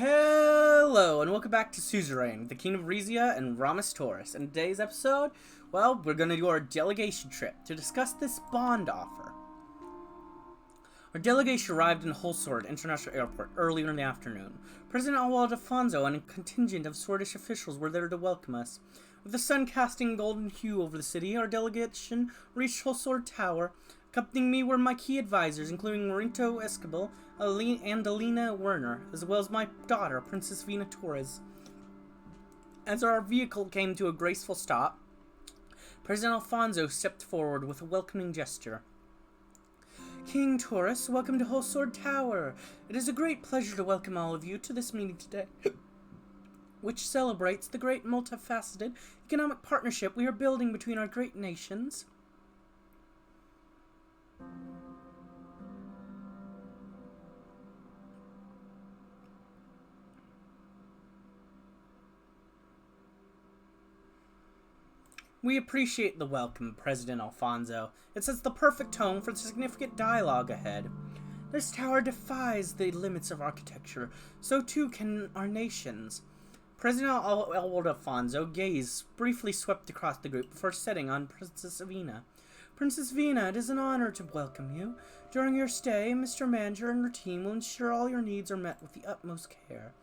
Hello, and welcome back to Suzerain, the Kingdom of Rizia and Ramus Taurus. In today's episode, well, we're going to do our delegation trip to discuss this bond offer. Our delegation arrived in Holsword International Airport earlier in the afternoon. President Alfonso and a contingent of Swordish officials were there to welcome us. With the sun casting golden hue over the city, our delegation reached Holsword Tower. Accompanying me were my key advisors, including Marinto Escobar and Alina Werner, as well as my daughter, Princess Vina Torres. As our vehicle came to a graceful stop, President Alfonso stepped forward with a welcoming gesture. King Taurus, welcome to Holsword Tower. It is a great pleasure to welcome all of you to this meeting today, which celebrates the great multifaceted economic partnership we are building between our great nations. We appreciate the welcome, President Alfonso. It sets the perfect tone for the significant dialogue ahead. This tower defies the limits of architecture, so too can our nations. President Alfonso gaze briefly swept across the group before setting on Princess Vina. Princess Vina, it is an honor to welcome you. During your stay, Mr. Manager and your team will ensure all your needs are met with the utmost care.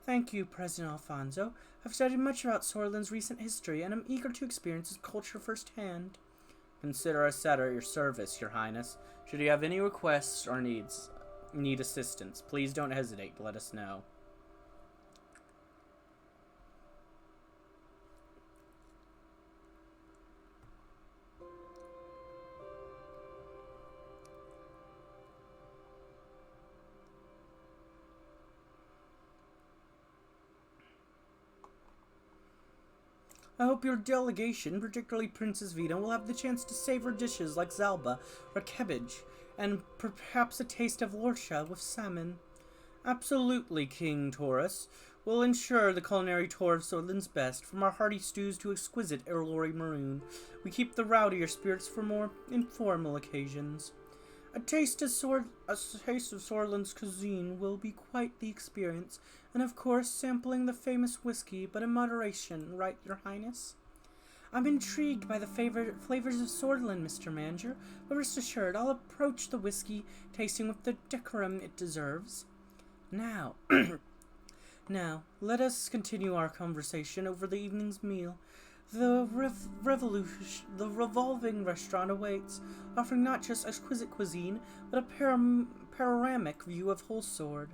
Thank you, President Alfonso. I've studied much about Sordland's recent history, and am eager to experience its culture firsthand. Consider us at your service, Your Highness. Should you have any requests or need assistance, please don't hesitate to let us know. I hope your delegation, particularly Princess Vina, will have the chance to savor dishes like zalba or cabbage, and perhaps a taste of lorsha with salmon. Absolutely, King Taurus. We'll ensure the culinary tour of Sordland's best, from our hearty stews to exquisite Erlori maroon. We keep the rowdier spirits for more informal occasions. A taste of Sordland's cuisine will be quite the experience, and of course sampling the famous whiskey, but in moderation, right, Your Highness? I'm intrigued by the flavors of Sordland, Mr. Manager, but rest assured I'll approach the whiskey tasting with the decorum it deserves. Now, let us continue our conversation over the evening's meal. The revolving restaurant awaits, offering not just exquisite cuisine, but a panoramic view of Holsword.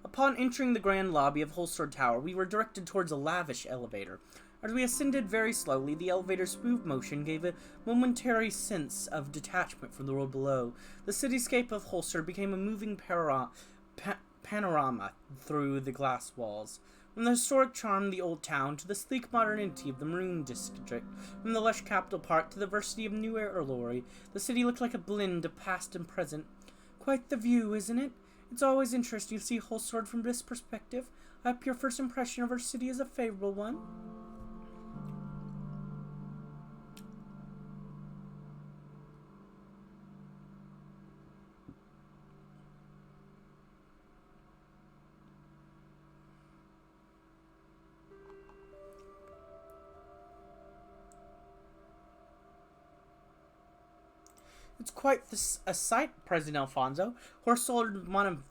Upon entering the grand lobby of Holsword Tower, we were directed towards a lavish elevator. As we ascended very slowly, the elevator's smooth motion gave a momentary sense of detachment from the world below. The cityscape of Holsword became a moving panorama through the glass walls. From the historic charm of the old town to the sleek modernity of the Maroon District, from the lush capital park to the diversity of New Erlori, the city looked like a blend of past and present. Quite the view, isn't it? It's always interesting to see Holsword from this perspective. I hope your first impression of our city is a favorable one. It's quite a sight, President Alfonso. Holsword's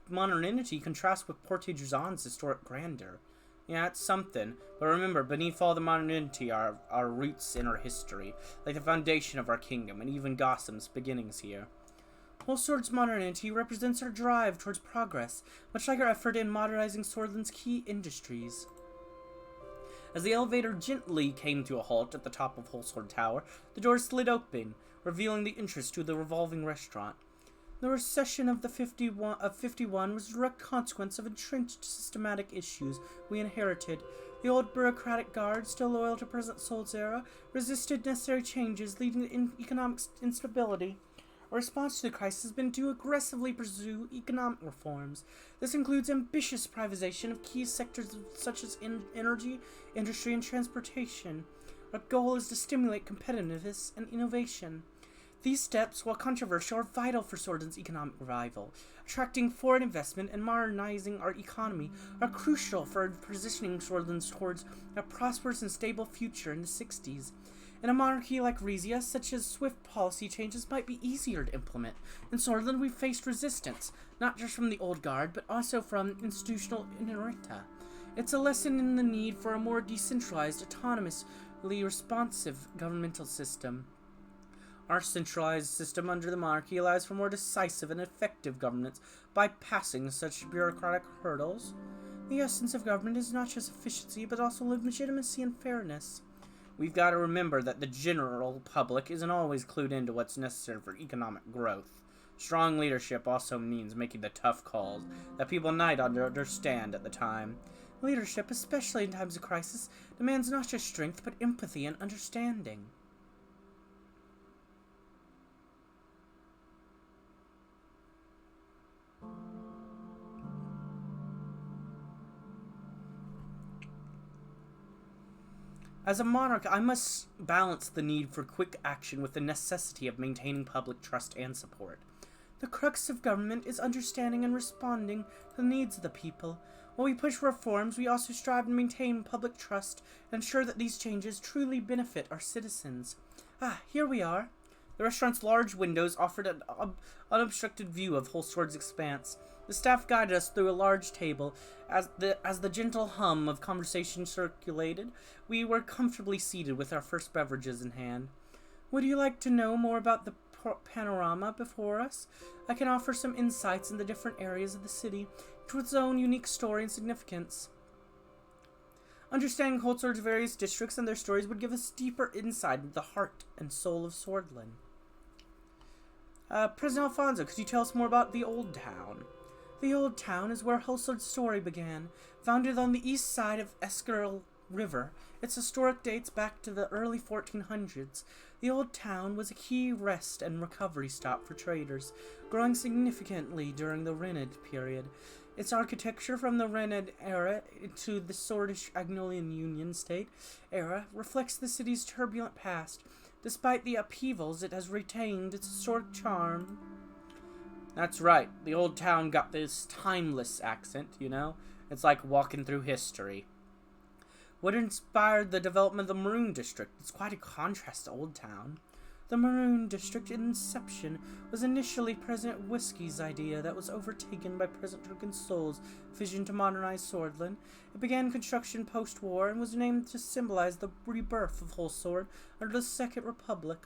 modernity contrasts with Port-Jean's historic grandeur. Yeah, it's something. But remember, beneath all the modernity are our roots in our history, like the foundation of our kingdom, and even Gossam's beginnings here. Holsword's modernity represents our drive towards progress, much like our effort in modernizing Sordland's key industries. As the elevator gently came to a halt at the top of Holsword Tower, the doors slid open, revealing the entrance to the revolving restaurant. The recession of 51 was a direct consequence of entrenched systematic issues we inherited. The old bureaucratic guard, still loyal to President Sol's era, resisted necessary changes, leading to economic instability. Our response to the crisis has been to aggressively pursue economic reforms. This includes ambitious privatization of key sectors such as energy, industry, and transportation. Our goal is to stimulate competitiveness and innovation. These steps, while controversial, are vital for Sordland's economic revival. Attracting foreign investment and modernizing our economy are crucial for positioning Sordland towards a prosperous and stable future in the 60s. In a monarchy like Rizia, such as swift policy changes might be easier to implement. In Sordland, we've faced resistance, not just from the old guard, but also from institutional inertia. It's a lesson in the need for a more decentralized, autonomously responsive governmental system. Our centralized system under the monarchy allows for more decisive and effective governance by passing such bureaucratic hurdles. The essence of government is not just efficiency, but also legitimacy and fairness. We've got to remember that the general public isn't always clued into what's necessary for economic growth. Strong leadership also means making the tough calls that people might understand at the time. Leadership, especially in times of crisis, demands not just strength, but empathy and understanding. As a monarch, I must balance the need for quick action with the necessity of maintaining public trust and support. The crux of government is understanding and responding to the needs of the people. While we push reforms, we also strive to maintain public trust and ensure that these changes truly benefit our citizens. Here we are. The restaurant's large windows offered an unobstructed view of Holsword's expanse. The staff guided us through a large table. As the gentle hum of conversation circulated, we were comfortably seated with our first beverages in hand. Would you like to know more about the panorama before us? I can offer some insights in the different areas of the city, each with its own unique story and significance. Understanding Holsword's various districts and their stories would give us deeper insight into the heart and soul of Sordland. President Alfonso, could you tell us more about the Old Town? The Old Town is where Holsword's story began. Founded on the east side of Esquirrel River, its historic dates back to the early 1400s. The Old Town was a key rest and recovery stop for traders, growing significantly during the Renid period. Its architecture from the Renid era to the Swordish Agnolian Union State era reflects the city's turbulent past. Despite the upheavals, it has retained its historic charm. That's right, the Old Town got this timeless accent, you know? It's like walking through history. What inspired the development of the Maroon District? It's quite a contrast to Old Town. The Maroon District in inception was initially President Whiskey's idea that was overtaken by President Turkensol's vision to modernize Sordland. It began construction post-war and was named to symbolize the rebirth of Holsword under the Second Republic.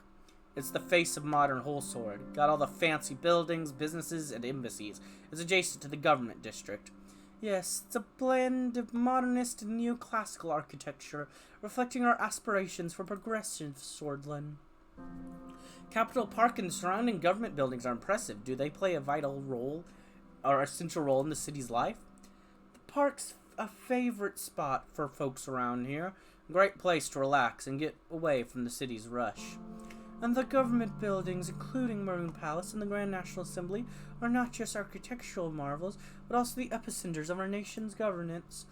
It's the face of modern Holsword. Got all the fancy buildings, businesses, and embassies. It's adjacent to the government district. Yes, it's a blend of modernist and neoclassical architecture, reflecting our aspirations for progressive Sordland. Capitol Park and surrounding government buildings are impressive. Do they play a vital role, or a central role in the city's life? The park's a favorite spot for folks around here. Great place to relax and get away from the city's rush. And the government buildings, including Maroon Palace and the Grand National Assembly, are not just architectural marvels, but also the epicenters of our nation's governance.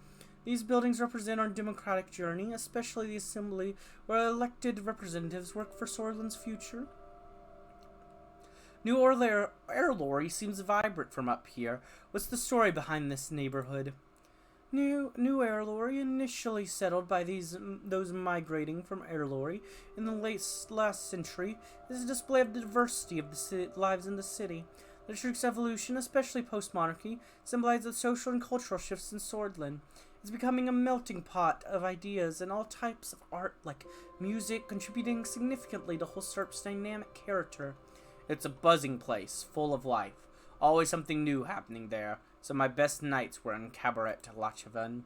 These buildings represent our democratic journey, especially the Assembly, where elected representatives work for Sordland's future. New Air Lorry seems vibrant from up here. What's the story behind this neighborhood? New Air Lorry, initially settled by those migrating from Air Lorry in the last century, is a display of the diversity of the lives in the city. The district's evolution, especially post-monarchy, symbolizes the social and cultural shifts in Sordland. It's becoming a melting pot of ideas and all types of art, like music, contributing significantly to Holsword's dynamic character. It's a buzzing place, full of life. Always something new happening there. So my best nights were in Cabaret Lachavan.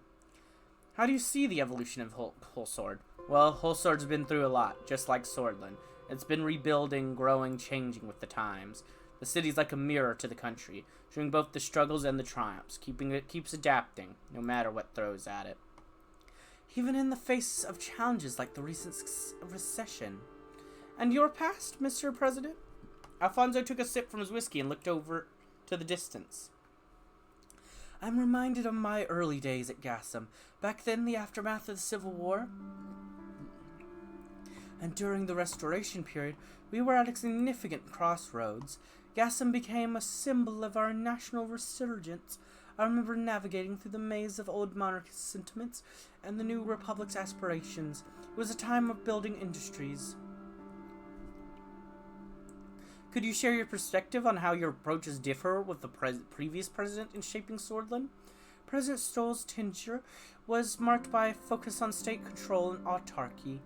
How do you see the evolution of Holsword? Well, Holsword's been through a lot, just like Sordland. It's been rebuilding, growing, changing with the times. The city's like a mirror to the country, showing both the struggles and the triumphs, keeps adapting, no matter what throws at it. Even in the face of challenges like the recent recession. And your past, Mr. President? Alfonso took a sip from his whiskey and looked over to the distance. I'm reminded of my early days at Gassam. Back then, the aftermath of the Civil War. And during the Restoration period, we were at a significant crossroads. Gassam became a symbol of our national resurgence. I remember navigating through the maze of old monarchist sentiments and the new republic's aspirations. It was a time of building industries. Could you share your perspective on how your approaches differ with the previous president in shaping Sordland? President Stoll's tenure was marked by a focus on state control and autarky,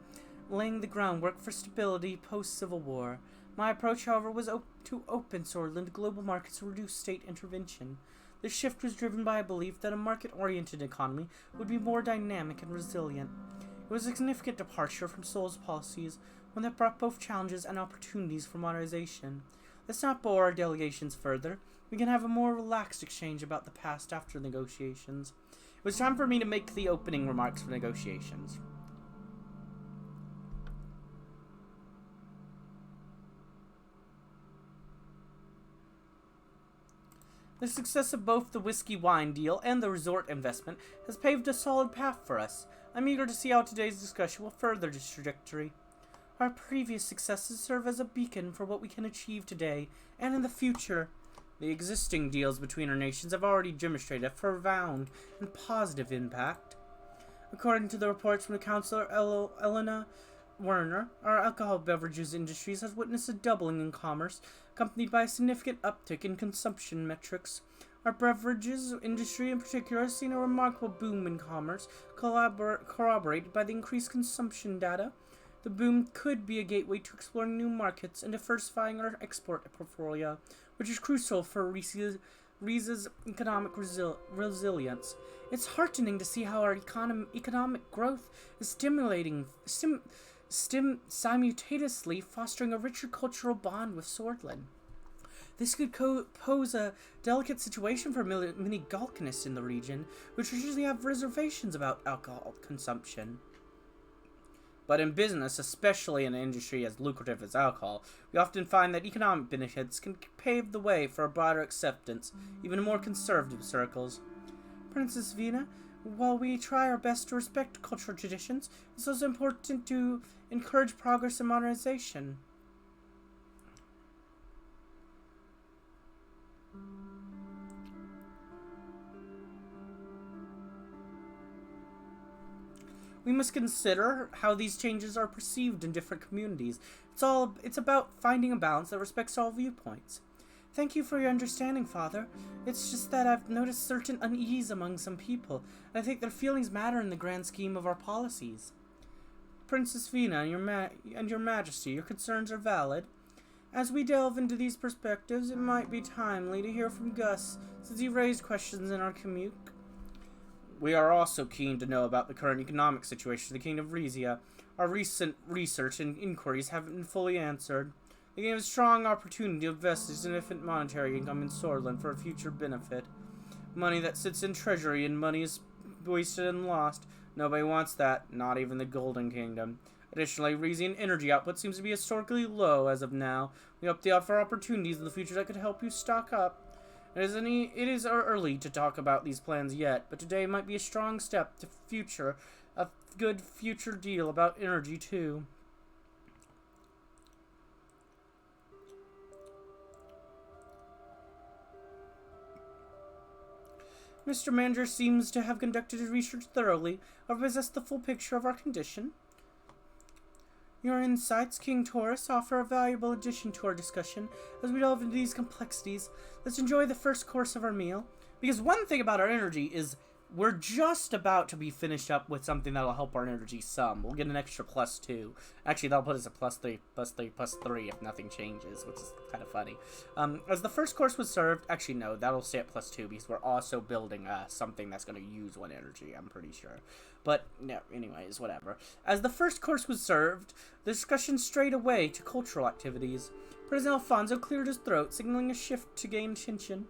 laying the groundwork for stability post-Civil War. My approach, however, was to open Sordland to global markets and reduce state intervention. This shift was driven by a belief that a market-oriented economy would be more dynamic and resilient. It was a significant departure from Stoll's policies, one that brought both challenges and opportunities for modernization. Let's not bore our delegations further. We can have a more relaxed exchange about the past after negotiations. It was time for me to make the opening remarks for negotiations. The success of both the whiskey wine deal and the resort investment has paved a solid path for us. I'm eager to see how today's discussion will further this trajectory. Our previous successes serve as a beacon for what we can achieve today and in the future. The existing deals between our nations have already demonstrated a profound and positive impact. According to the reports from the Councillor Elena Werner, our alcohol beverages industries has witnessed a doubling in commerce, accompanied by a significant uptick in consumption metrics. Our beverages industry in particular has seen a remarkable boom in commerce, corroborated by the increased consumption data. The boom could be a gateway to exploring new markets and diversifying our export portfolio, which is crucial for Rizia's economic resilience. It's heartening to see how our economic growth is simultaneously fostering a richer cultural bond with Sordland. This could pose a delicate situation for many Galkanists in the region, which usually have reservations about alcohol consumption. But in business, especially in an industry as lucrative as alcohol, we often find that economic benefits can pave the way for a broader acceptance, even in more conservative circles. Princess Vina, while we try our best to respect cultural traditions, it's also important to encourage progress and modernization. We must consider how these changes are perceived in different communities. It's about finding a balance that respects all viewpoints. Thank you for your understanding, Father. It's just that I've noticed certain unease among some people, and I think their feelings matter in the grand scheme of our policies. Princess Vina and your Majesty, your concerns are valid. As we delve into these perspectives, it might be timely to hear from Gus, since he raised questions in our commute. We are also keen to know about the current economic situation of the Kingdom of Rizia. Our recent research and inquiries haven't been fully answered. They gave a strong opportunity to invest a significant monetary income in Sordland for a future benefit. Money that sits in treasury and money is wasted and lost. Nobody wants that, not even the Golden Kingdom. Additionally, Rizian energy output seems to be historically low as of now. We hope to offer opportunities in the future that could help you stock up. It is early to talk about these plans yet, but today might be a strong step to a good future deal about energy too. Mr. Manager seems to have conducted his research thoroughly or possessed the full picture of our condition. Your insights, King Taurus, offer a valuable addition to our discussion as we delve into these complexities. Let's enjoy the first course of our meal. Because one thing about our energy is we're just about to be finished up with something that'll help our energy some. We'll get an extra +2. Actually, that'll put us at +3, +3, +3 if nothing changes, which is kind of funny. As the first course was served, actually no, that'll stay at +2 because we're also building something that's going to use 1 energy, I'm pretty sure. But, no, anyways, whatever. As the first course was served, the discussion strayed away to cultural activities. President Alfonso cleared his throat, signaling a shift to gain attention.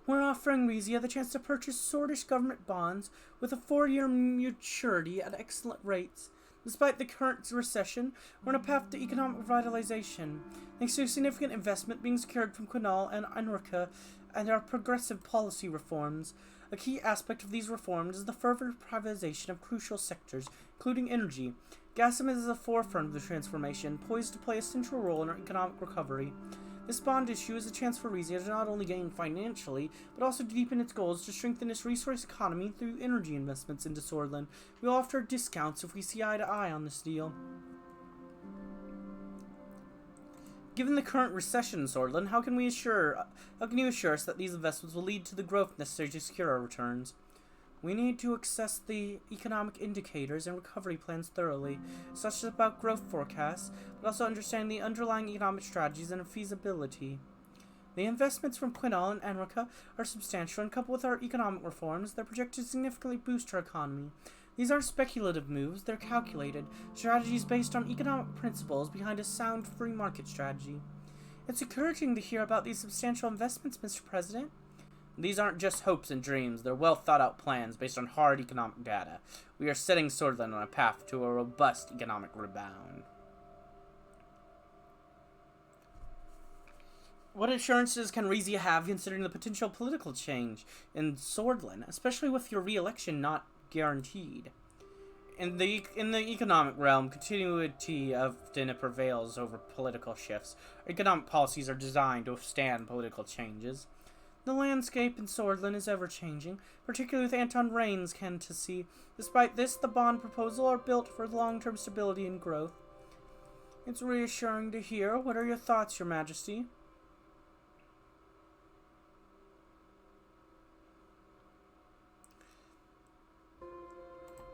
We're offering Rizia the chance to purchase Sordish government bonds with a 4-year maturity at excellent rates. Despite the current recession, we're on a path to economic revitalization, thanks to significant investment being secured from Quinal and Enrica and our progressive policy reforms. A key aspect of these reforms is the further privatization of crucial sectors, including energy. Gasm is at the forefront of the transformation, poised to play a central role in our economic recovery. This bond issue is a chance for Rizia to not only gain financially, but also to deepen its goals to strengthen its resource economy through energy investments into Sordland. We will offer discounts if we see eye to eye on this deal. Given the current recession in Sordland, how can you assure us that these investments will lead to the growth necessary to secure our returns? We need to assess the economic indicators and recovery plans thoroughly, such as about growth forecasts, but also understand the underlying economic strategies and feasibility. The investments from Quinal and Enrica are substantial, and coupled with our economic reforms, they're projected to significantly boost our economy. These aren't speculative moves, they're calculated strategies based on economic principles behind a sound free market strategy. It's encouraging to hear about these substantial investments, Mr. President. These aren't just hopes and dreams, they're well thought out plans based on hard economic data. We are setting Sordland on a path to a robust economic rebound. What assurances can Rizia have considering the potential political change in Sordland, especially with your re-election not guaranteed? In the economic realm, continuity often prevails over political shifts. Economic policies are designed to withstand political changes. The landscape in Sordland is ever-changing, particularly with Anton Rain's candidacy. Despite this, the bond proposal are built for long-term stability and growth. It's reassuring to hear. What are your thoughts, Your Majesty?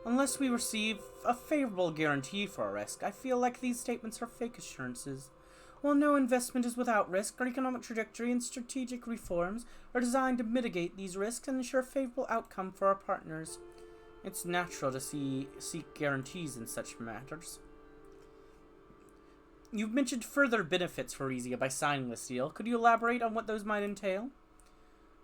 Unless we receive a favorable guarantee for our risk, I feel like these statements are fake assurances. While no investment is without risk, our economic trajectory and strategic reforms are designed to mitigate these risks and ensure a favorable outcome for our partners. It's natural to seek guarantees in such matters. You've mentioned further benefits for Rizia by signing this deal. Could you elaborate on what those might entail?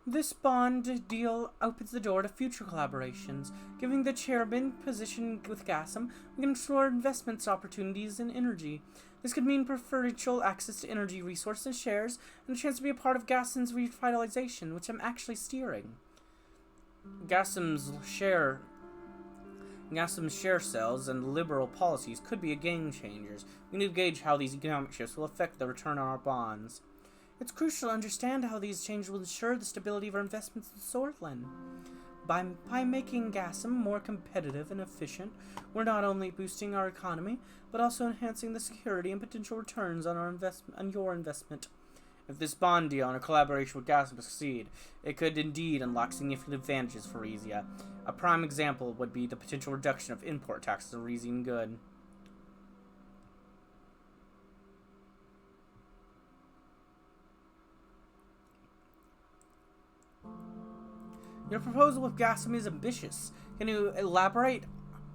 This bond deal opens the door to future collaborations. Giving the chairman position with Gasm, we can explore investments opportunities in energy. This could mean preferential access to energy resources shares and a chance to be a part of Gasm's revitalization, which I'm actually steering. Gasm's share sales and liberal policies could be a game changers. We need to gauge how these economic shifts will affect the return on our bonds. It's crucial to understand how these changes will ensure the stability of our investments in Sordland. By making Gasm more competitive and efficient, we're not only boosting our economy, but also enhancing the security and potential returns on your investment. If this bond deal and our collaboration with Gasm succeed, it could indeed unlock significant advantages for Rizia. A prime example would be the potential reduction of import taxes on Rizian goods. Your proposal with Gasm is ambitious. Can you elaborate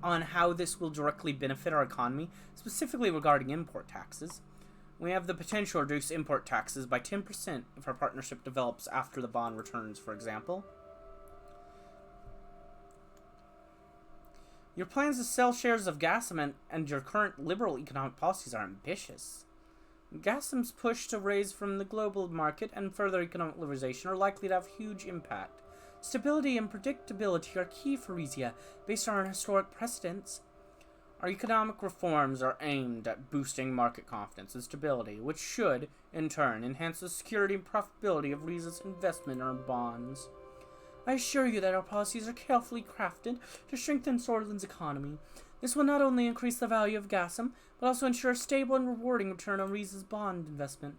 on how this will directly benefit our economy, specifically regarding import taxes? We have the potential to reduce import taxes by 10% if our partnership develops after the bond returns, for example. Your plans to sell shares of Gasm and your current liberal economic policies are ambitious. Gasm's push to raise from the global market and further economic liberalization are likely to have huge impact. Stability and predictability are key for Rizia, based on our historic precedents. Our economic reforms are aimed at boosting market confidence and stability, which should, in turn, enhance the security and profitability of Rizia's investment in our bonds. I assure you that our policies are carefully crafted to strengthen Sordland's economy. This will not only increase the value of Gasm, but also ensure a stable and rewarding return on Rizia's bond investment.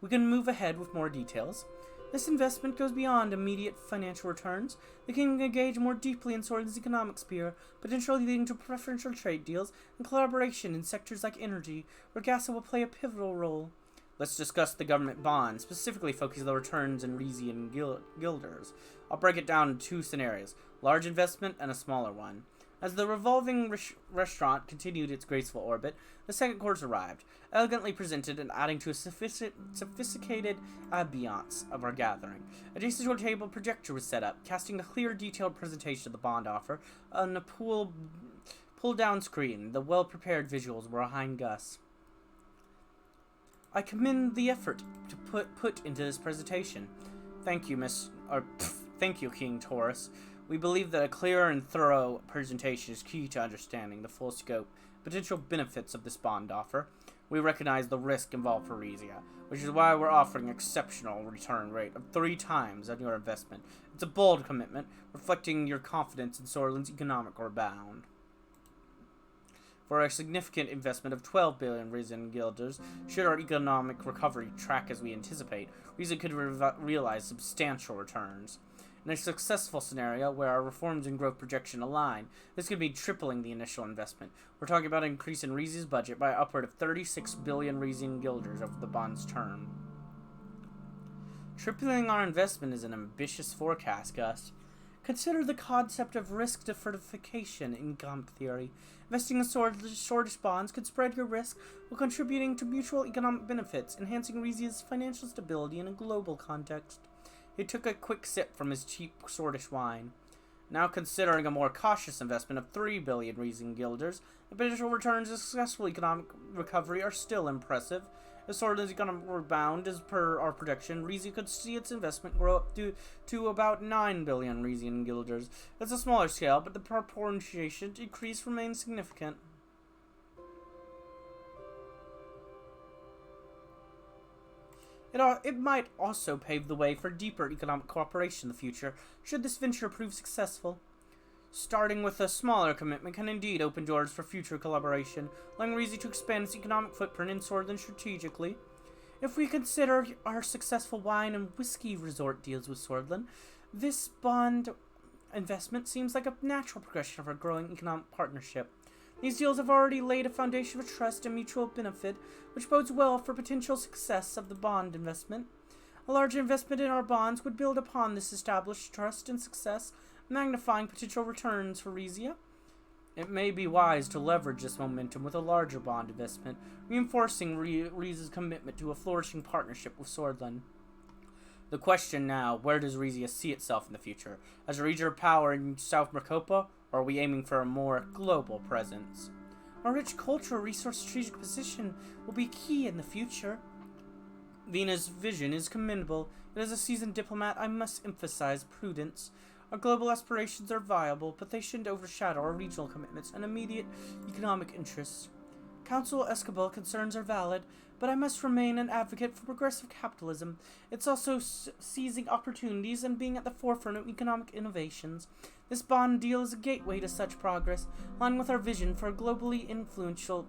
We can move ahead with more details. This investment goes beyond immediate financial returns. The kingdom can engage more deeply in Sordland's economic sphere, potentially leading to preferential trade deals and collaboration in sectors like energy, where Gasm will play a pivotal role. Let's discuss the government bond, specifically focusing on the returns in Rizian guilders. I'll break it down into two scenarios, large investment and a smaller one. As the revolving restaurant continued its graceful orbit, the second course arrived, elegantly presented and adding to a sophisticated ambiance of our gathering. Adjacent to our table, a projector was set up, casting a clear, detailed presentation of the bond offer on a pull-down screen. The well-prepared visuals were behind Gus. I commend the effort to put into this presentation. Thank you, Thank you, King Taurus. We believe that a clear and thorough presentation is key to understanding the full scope, potential benefits of this bond offer. We recognize the risk involved for Rizia, which is why we're offering an exceptional return rate of 3 times on your investment. It's a bold commitment, reflecting your confidence in Sordland's economic rebound. For a significant investment of 12 billion Rizian guilders, should our economic recovery track as we anticipate, Rizia could realize substantial returns. In a successful scenario where our reforms and growth projection align, this could be tripling the initial investment. We're talking about an increase in Rizia's budget by upward of 36 billion Rizian guilders over the bond's term. Tripling our investment is an ambitious forecast, Gus. Consider the concept of risk diversification in economic theory. Investing in shortish bonds could spread your risk while contributing to mutual economic benefits, enhancing Rizia's financial stability in a global context. He took a quick sip from his cheap Sordish wine. Now considering a more cautious investment of 3 billion Rizian guilders, the potential returns of successful economic recovery are still impressive. If Sordland's economic rebound as per our projection, Rizia could see its investment grow up to about 9 billion Rizian guilders. It's a smaller scale, but the proportion increase remains significant. It might also pave the way for deeper economic cooperation in the future, should this venture prove successful. Starting with a smaller commitment can indeed open doors for future collaboration, allowing Rizia to expand its economic footprint in Sordland strategically. If we consider our successful wine and whiskey resort deals with Sordland, this bond investment seems like a natural progression of our growing economic partnership. These deals have already laid a foundation of trust and mutual benefit, which bodes well for potential success of the bond investment. A large investment in our bonds would build upon this established trust and success, magnifying potential returns for Rizia. It may be wise to leverage this momentum with a larger bond investment, reinforcing Rizia's commitment to a flourishing partnership with Sordland. The question now, where does Rizia see itself in the future? As a region of power in South Mercopa, or are we aiming for a more global presence? Our rich cultural resource strategic position will be key in the future. Vina's vision is commendable, yet as a seasoned diplomat I must emphasize prudence. Our global aspirations are viable, but they shouldn't overshadow our regional commitments and immediate economic interests. Council Escobar concerns are valid, but I must remain an advocate for progressive capitalism. It's also seizing opportunities and being at the forefront of economic innovations. This bond deal is a gateway to such progress, aligned with our vision for a globally influential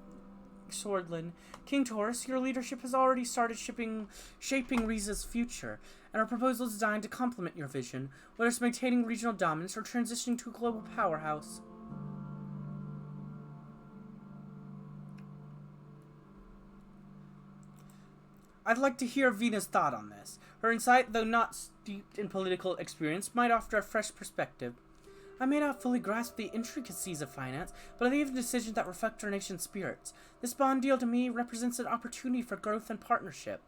Sordland. King Taurus, your leadership has already started shaping Riza's future, and our proposal is designed to complement your vision, whether it's maintaining regional dominance or transitioning to a global powerhouse. I'd like to hear Vina's thought on this. Her insight, though not steeped in political experience, might offer a fresh perspective. I may not fully grasp the intricacies of finance, but I leave decisions that reflect our nation's spirits. This bond deal to me represents an opportunity for growth and partnership.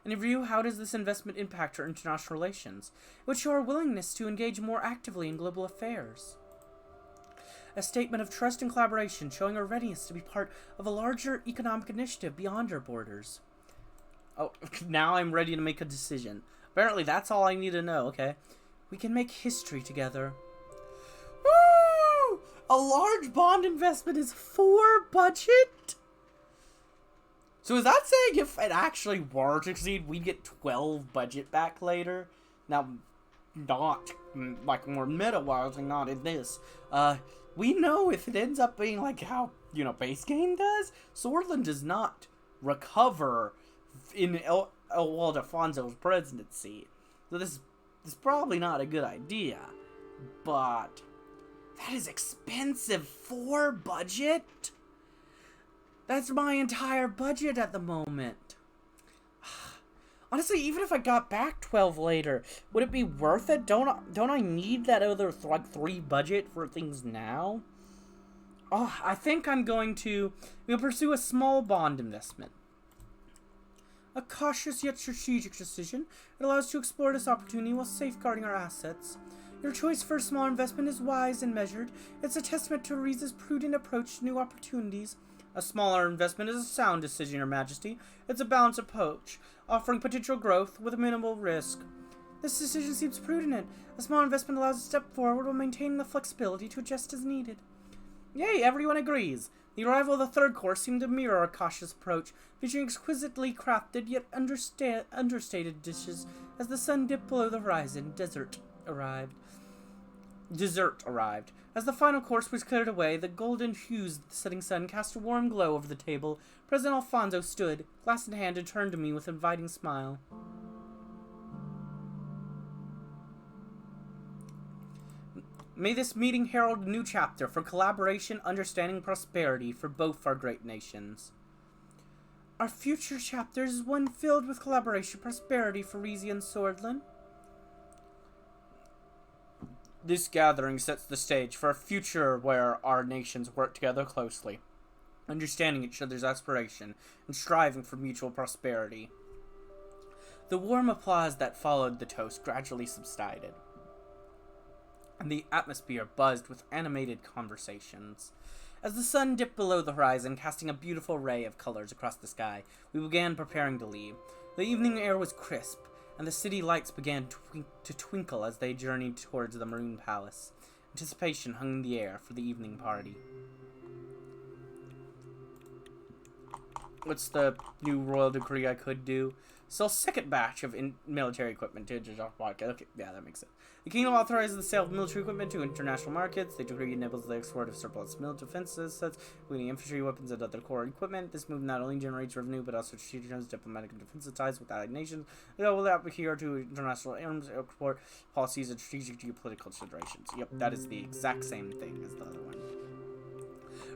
In your view, how does this investment impact our international relations? It would show our willingness to engage more actively in global affairs. A statement of trust and collaboration, showing our readiness to be part of a larger economic initiative beyond our borders. Oh, now I'm ready to make a decision. Apparently that's all I need to know, okay? We can make history together. Woo! A large bond investment is 4 budget? So is that saying if it actually were to succeed, we'd get 12 budget back later? Now, not, like, more meta-wise, and not in this. We know if it ends up being like how, base game does, Sordland does not recover in Ewald Afonso's presidency. So this is probably not a good idea. But that is expensive. 4 budget? That's my entire budget at the moment. Honestly, even if I got back 12 later, would it be worth it? Don't I need that other 3 budget for things now? Oh, I think I'm going to pursue a small bond investment. A cautious yet strategic decision. It allows us to explore this opportunity while safeguarding our assets. Your choice for a small investment is wise and measured. It's a testament to Riza's prudent approach to new opportunities. A smaller investment is a sound decision, Your Majesty. It's a balanced approach, offering potential growth with minimal risk. This decision seems prudent. A small investment allows a step forward while maintaining the flexibility to adjust as needed. Yay, everyone agrees. The arrival of the third course seemed to mirror our cautious approach, featuring exquisitely crafted yet understated dishes. As the sun dipped below the horizon, dessert arrived. As the final course was cleared away, the golden hues of the setting sun cast a warm glow over the table. President Alfonso stood, glass in hand, and turned to me with an inviting smile. May this meeting herald a new chapter for collaboration, understanding, and prosperity for both our great nations. Our future chapter is one filled with collaboration and prosperity for Rizia and Sordland. This gathering sets the stage for a future where our nations work together closely, understanding each other's aspiration and striving for mutual prosperity. The warm applause that followed the toast gradually subsided, and the atmosphere buzzed with animated conversations. As the sun dipped below the horizon, casting a beautiful ray of colors across the sky, we began preparing to leave. The evening air was crisp, and the city lights began to twinkle as they journeyed towards the Maroon Palace. Anticipation hung in the air for the evening party. What's the new royal decree I could do? Sell second batch of military equipment to Jajah market. Okay, yeah, that makes sense. The kingdom authorizes the sale of military equipment to international markets. The decree enables the export of surplus military defense assets, including infantry, weapons, and other core equipment. This move not only generates revenue, but also strategic diplomatic and defensive ties with allied nations. It will adhere to international arms export policies and strategic geopolitical considerations. Yep, that is the exact same thing as the other one.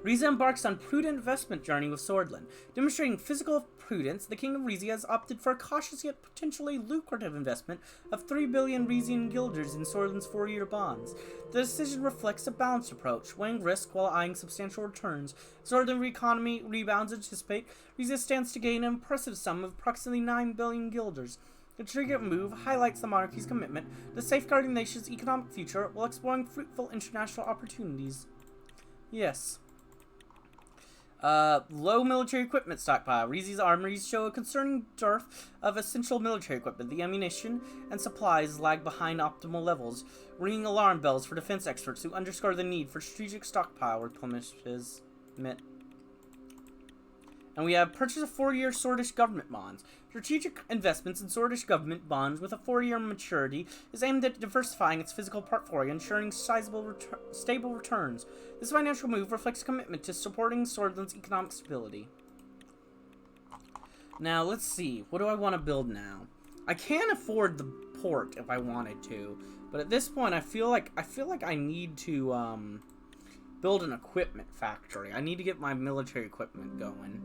Rizia embarks on prudent investment journey with Sordland. Demonstrating physical prudence, the King of Rizia has opted for a cautious yet potentially lucrative investment of 3 billion Rizian guilders in Sordland's 4-year bonds. The decision reflects a balanced approach, weighing risk while eyeing substantial returns. As Sordland's economy rebounds anticipate, Rizia stands to gain an impressive sum of approximately 9 billion guilders. The trigger move highlights the monarchy's commitment to safeguarding the nation's economic future while exploring fruitful international opportunities. Yes. Low military equipment stockpile. Rizia's armories show a concerning dearth of essential military equipment. The ammunition and supplies lag behind optimal levels, ringing alarm bells for defense experts who underscore the need for strategic stockpile replenishment. And we have purchase of 4-year Sordish government bonds. Strategic investments in Sordish government bonds with a 4-year maturity is aimed at diversifying its physical portfolio, ensuring stable returns. This financial move reflects a commitment to supporting Sordland's economic stability. Now, let's see. What do I want to build now? I can afford the port if I wanted to, but at this point, I feel like I need to build an equipment factory. I need to get my military equipment going.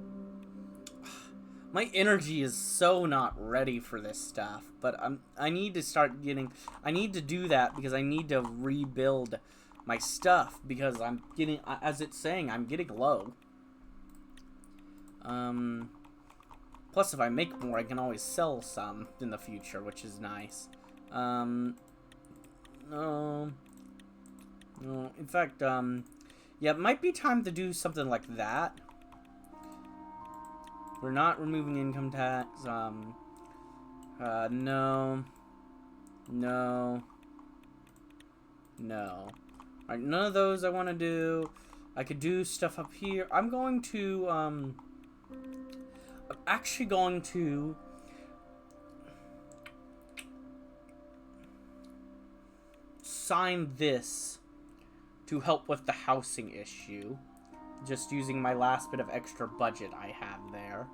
My energy is so not ready for this stuff, but I need to start getting... I need to do that because I need to rebuild my stuff because I'm getting... As it's saying, I'm getting low. Plus, if I make more, I can always sell some in the future, which is nice. No. In fact, yeah, it might be time to do something like that. We're not removing income tax. No. No. No. Alright, none of those I want to do. I could do stuff up here. I'm going to, I'm actually going to sign this to help with the housing issue. Just using my last bit of extra budget I have there.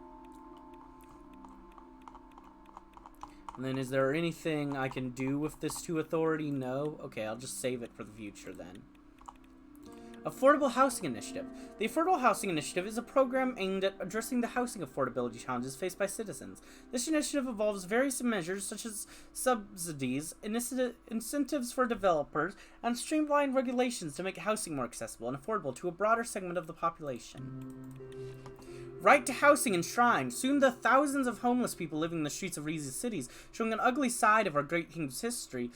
And then is there anything I can do with this to authority? No? Okay, I'll just save it for the future then. Affordable Housing Initiative. The Affordable Housing Initiative is a program aimed at addressing the housing affordability challenges faced by citizens. This initiative involves various measures such as subsidies, incentives for developers, and streamlined regulations to make housing more accessible and affordable to a broader segment of the population. Right to housing enshrined. Soon the thousands of homeless people living in the streets of Rizia cities, showing an ugly side of our great kingdom's history.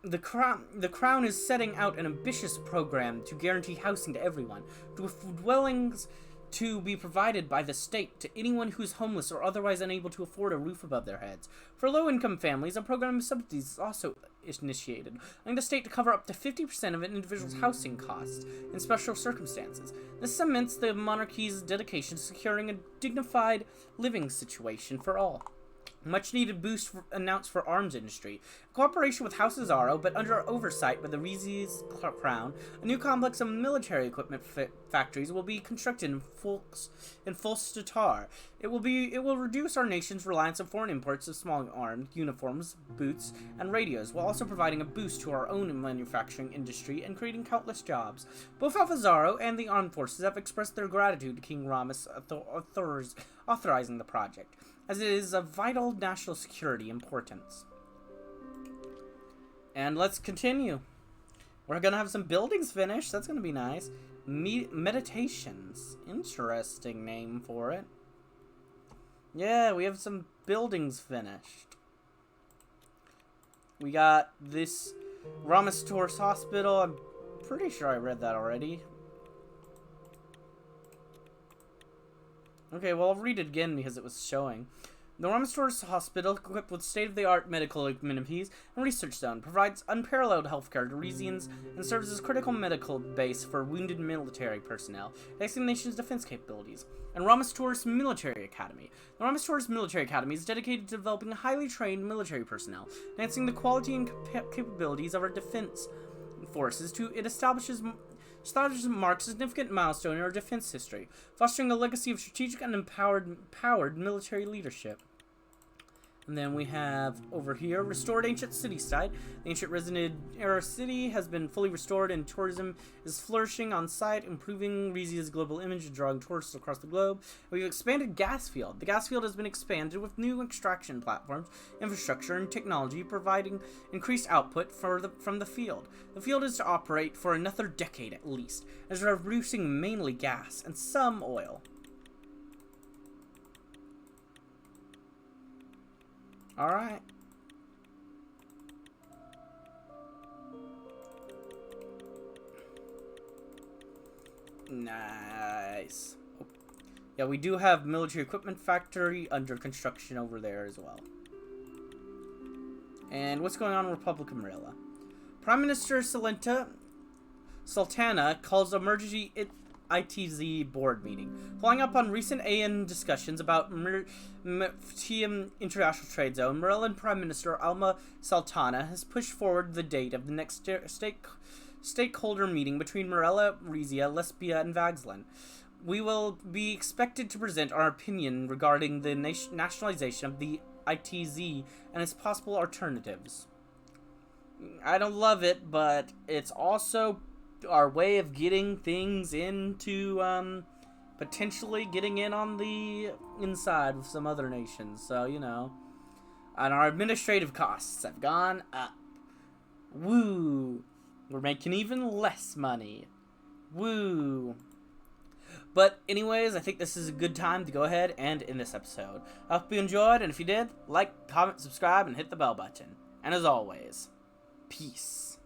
The Crown is setting out an ambitious program to guarantee housing to everyone, with dwellings to be provided by the state to anyone who is homeless or otherwise unable to afford a roof above their heads. For low-income families, a program of subsidies is also initiated, allowing the state to cover up to 50% of an individual's housing costs in special circumstances. This cements the monarchy's dedication to securing a dignified living situation for all. Much needed boost announced for arms industry. In cooperation with House Azaro, but under oversight by the Rizia's crown, a new complex of military equipment factories will be constructed in full statar. It will reduce our nation's reliance on foreign imports of small arms, uniforms, boots, and radios, while also providing a boost to our own manufacturing industry and creating countless jobs. Both House Azaro and the armed forces have expressed their gratitude to King Ramus authorizing the project, as it is of vital national security importance. And let's continue. We're gonna have some buildings finished. That's gonna be nice. Meditations. Interesting name for it. Yeah, we have some buildings finished. We got this Ramus Tourist Hospital. I'm pretty sure I read that already. Okay, well, I'll read it again because it was showing. The Ramus Tourist Hospital, equipped with state-of-the-art medical amenities and research zone, provides unparalleled healthcare to Rizians and serves as a critical medical base for wounded military personnel, enhancing the nation's defense capabilities. And Ramus Tourist Military Academy. The Ramus Tourist Military Academy is dedicated to developing highly trained military personnel, enhancing the quality and capabilities of our defense forces. It establishes marks a significant milestone in our defense history, fostering a legacy of strategic and empowered military leadership. And then we have over here, restored ancient city site. The ancient Resident Era city has been fully restored and tourism is flourishing on site, improving Rizia's global image and drawing tourists across the globe. We've expanded gas field. The gas field has been expanded with new extraction platforms, infrastructure, and technology, providing increased output from the field. The field is to operate for another decade at least, as we're producing mainly gas and some oil. Alright. Nice. Oh. Yeah, we do have military equipment factory under construction over there as well. And what's going on in Republic of Marilla? Prime Minister Sultana calls emergency ITZ board meeting. Following up on recent AN discussions about TM International Trade Zone, Maryland Prime Minister Alma Sultana has pushed forward the date of the next stakeholder meeting between Marilla, Rizia, Lesbia, and Vagsland. We will be expected to present our opinion regarding the nationalization of the ITZ and its possible alternatives. I don't love it, but it's also our way of getting things into, potentially getting in on the inside with some other nations. So, you know. And our administrative costs have gone up. Woo. We're making even less money. Woo. But anyways, I think this is a good time to go ahead and end this episode. I hope you enjoyed, and if you did, like, comment, subscribe, and hit the bell button. And as always, peace.